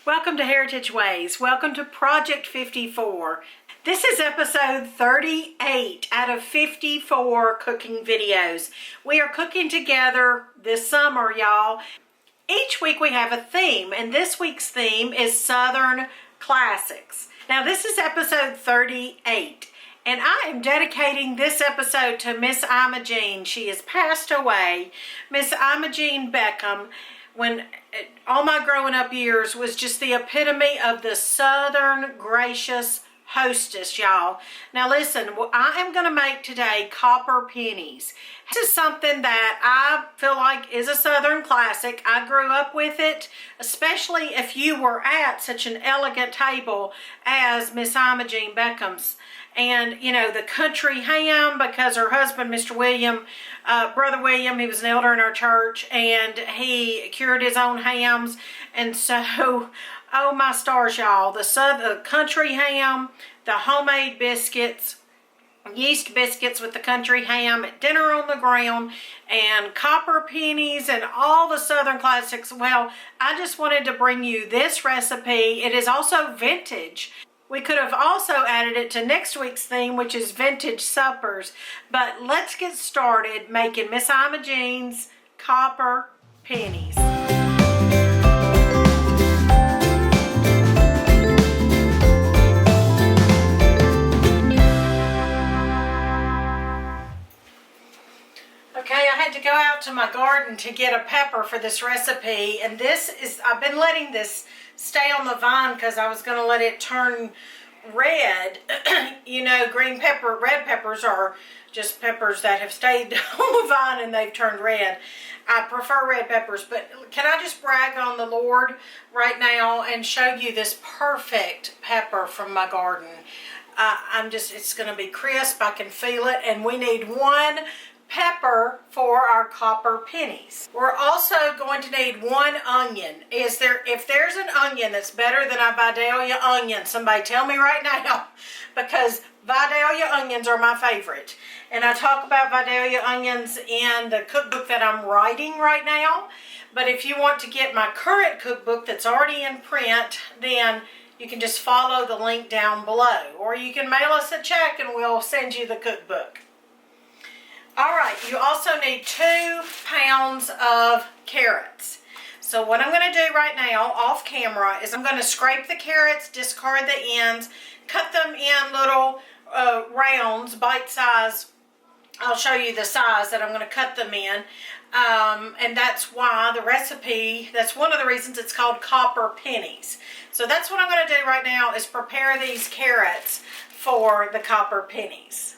Welcome to Heritage Ways. Welcome to Project 54. This is episode 38 out of 54 cooking videos. We are cooking together this summer, y'all. Each week we have a theme, and this week's theme is Southern Classics. Now this is episode 38, and I am dedicating this episode to Miss Imogene. She has passed away. Miss Imogene Beckham, when all my growing up years, was just the epitome of the Southern gracious hostess, y'all. Now listen, I am going to make today copper pennies. This is something that I feel like is a Southern classic. I grew up with it, especially if you were at such an elegant table as Miss Imogene Beckham's. And, you know, the country ham, because her husband, Mr. William, Brother William, he was an elder in our church, and he cured his own hams. And so, oh my stars, y'all, the country ham, the homemade biscuits, yeast biscuits with the country ham, at dinner on the ground, and copper pennies, and all the Southern classics. Well, I just wanted to bring you this recipe. It is also vintage. We could have also added it to next week's theme, which is vintage suppers. But let's get started making Miss Imogene's copper pennies. Okay, I had to go out to my garden to get a pepper for this recipe, and this is, I've been letting this stay on the vine because I was going to let it turn red. You know, red peppers are just peppers that have stayed on the vine and they've turned red. I prefer red peppers, but can I just brag on the Lord right now and show you this perfect pepper from my garden? It's going to be crisp. I can feel it, and we need 1 pepper for our copper pennies. We're also going to need 1 onion. If there's an onion that's better than a Vidalia onion, somebody tell me right now, because Vidalia onions are my favorite. And I talk about Vidalia onions in the cookbook that I'm writing right now. But if you want to get my current cookbook that's already in print, then you can just follow the link down below. Or you can mail us a check and we'll send you the cookbook. Alright, you also need 2 pounds of carrots. So what I'm going to do right now, off camera, is I'm going to scrape the carrots, discard the ends, cut them in little rounds, bite size. I'll show you the size that I'm going to cut them in. And that's why the recipe, that's one of the reasons it's called copper pennies. So that's what I'm going to do right now, is prepare these carrots for the copper pennies.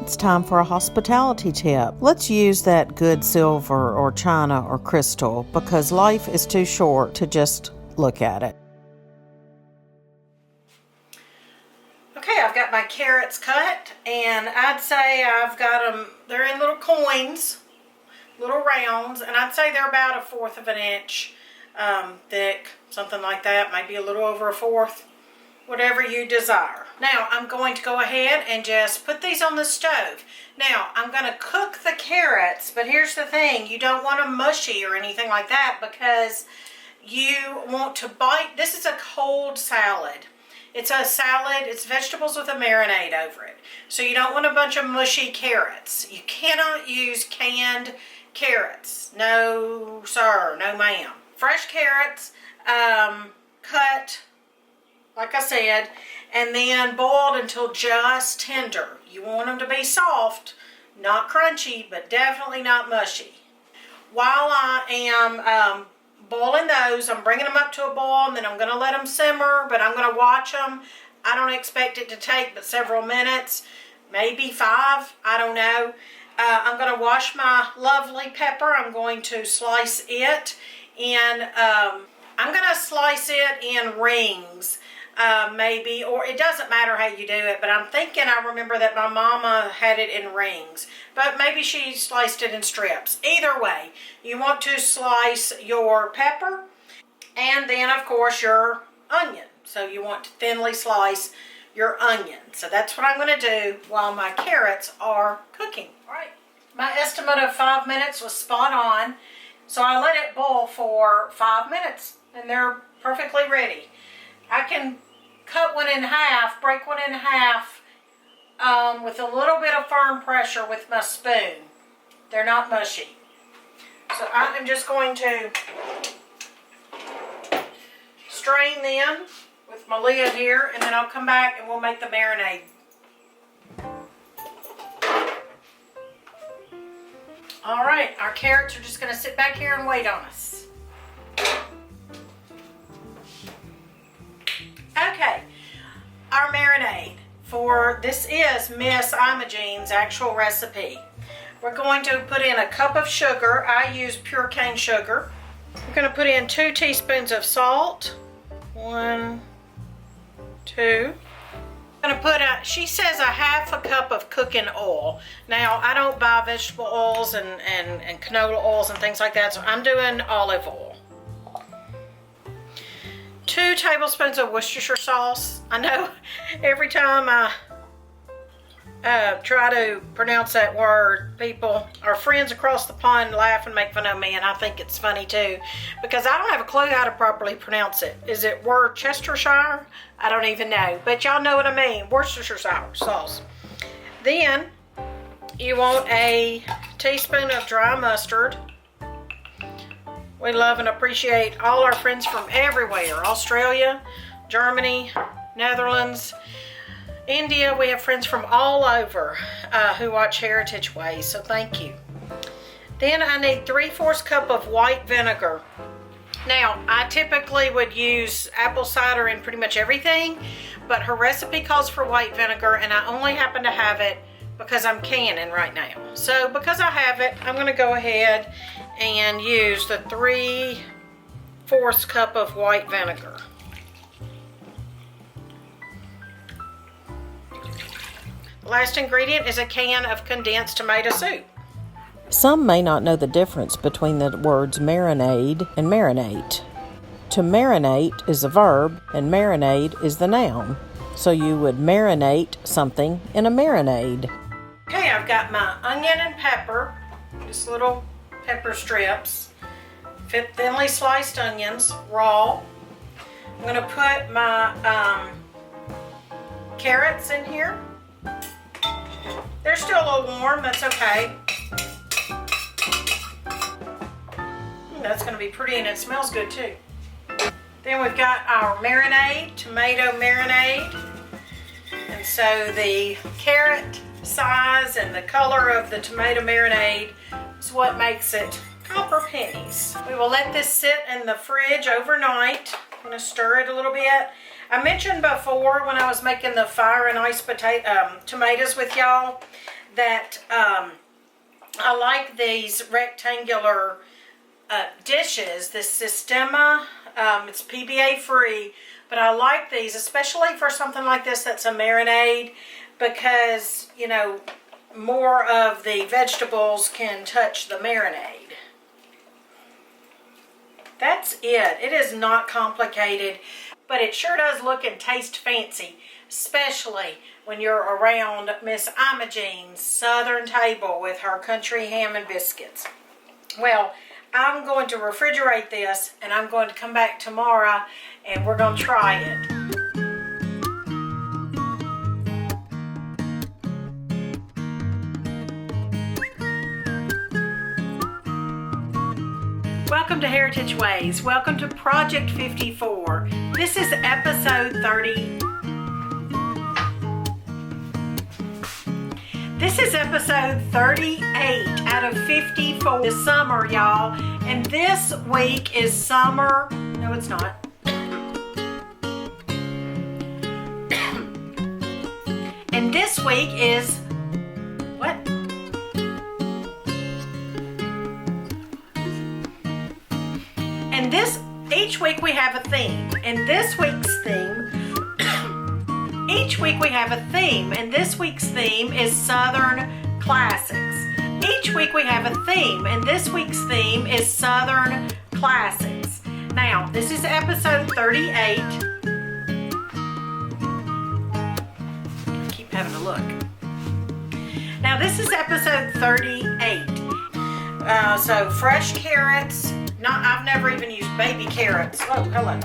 It's time for a hospitality tip. Let's use that good silver or china or crystal, because life is too short to just look at it. Okay, I've got my carrots cut, and I'd say I've got them, they're in little coins, little rounds, and I'd say they're about 1/4 of an inch thick, something like that, maybe a little over 1/4. Whatever you desire. Now, I'm going to go ahead and just put these on the stove. Now, I'm going to cook the carrots, but here's the thing. You don't want them mushy or anything like that, because you want to bite. This is a cold salad. It's a salad. It's vegetables with a marinade over it. So you don't want a bunch of mushy carrots. You cannot use canned carrots. No, sir. No, ma'am. Fresh carrots, cut, like I said, and then boiled until just tender. You want them to be soft, not crunchy, but definitely not mushy. While I am boiling those, I'm bringing them up to a boil, and then I'm going to let them simmer, but I'm going to watch them. I don't expect it to take but several minutes, maybe 5, I don't know. I'm going to wash my lovely pepper. I'm going to slice it, and I'm going to slice it in rings. Maybe, or it doesn't matter how you do it, but I'm thinking, I remember that my mama had it in rings, but maybe she sliced it in strips. Either way, you want to slice your pepper, and then of course your onion. So you want to thinly slice your onion. So that's what I'm going to do while my carrots are cooking. All right. My estimate of 5 minutes was spot on. So I let it boil for 5 minutes and they're perfectly ready. I can cut one in half, break one in half with a little bit of firm pressure with my spoon. They're not mushy. So I'm just going to strain them with my lid here, and then I'll come back and we'll make the marinade. All right, our carrots are just going to sit back here and wait on us. Okay, our marinade for this is Miss Imogene's actual recipe. We're going to put in a cup of sugar. I use pure cane sugar. We're going to put in 2 teaspoons of salt. 1, 2. I'm going to put she says a half a cup of cooking oil. Now, I don't buy vegetable oils and canola oils and things like that, so I'm doing olive oil. 2 tablespoons of Worcestershire sauce. I know every time I try to pronounce that word, our friends across the pond laugh and make fun of me, and I think it's funny too, because I don't have a clue how to properly pronounce it. Is it Worcestershire? I don't even know, but y'all know what I mean. Worcestershire sauce. Then you want a teaspoon of dry mustard. We love and appreciate all our friends from everywhere. Australia, Germany, Netherlands, India. We have friends from all over who watch Heritage Ways, so thank you. Then I need 3/4 cup of white vinegar. Now, I typically would use apple cider in pretty much everything, but her recipe calls for white vinegar, and I only happen to have it because I'm canning right now. So because I have it, I'm going to go ahead and use the 3/4 cup of white vinegar. The last ingredient is a can of condensed tomato soup. Some may not know the difference between the words marinade and marinate. To marinate is a verb and marinade is the noun. So you would marinate something in a marinade. Okay, I've got my onion and pepper, just little pepper strips, thinly sliced onions, raw. I'm going to put my carrots in here. They're still a little warm, that's okay. That's going to be pretty, and it smells good too. Then we've got our marinade, tomato marinade. And so the carrot size and the color of the tomato marinade is what makes it copper pennies. We will let this sit in the fridge overnight. I'm going to stir it a little bit. I mentioned before when I was making the fire and ice tomatoes with y'all that I like these rectangular dishes, this Sistema. It's PBA free, but I like these, especially for something like this that's a marinade, because, you know, more of the vegetables can touch the marinade. That's it. It is not complicated, but it sure does look and taste fancy, especially when you're around Miss Imogene's southern table with her country ham and biscuits. Well, I'm going to refrigerate this, and I'm going to come back tomorrow and we're going to try it. Welcome to Heritage Ways. Welcome to Project 54. This is episode 30. This is episode 38 out of 54. This summer, y'all. And this week is summer. No, it's not. And this week is what? And each week we have a theme. And this week's theme, each week we have a theme. And this week's theme is Southern Classics. Each week we have a theme. And this week's theme is Southern Classics. Now, this is episode 38. look. Now this is episode 38. So fresh carrots. I've never even used baby carrots. Oh, hello.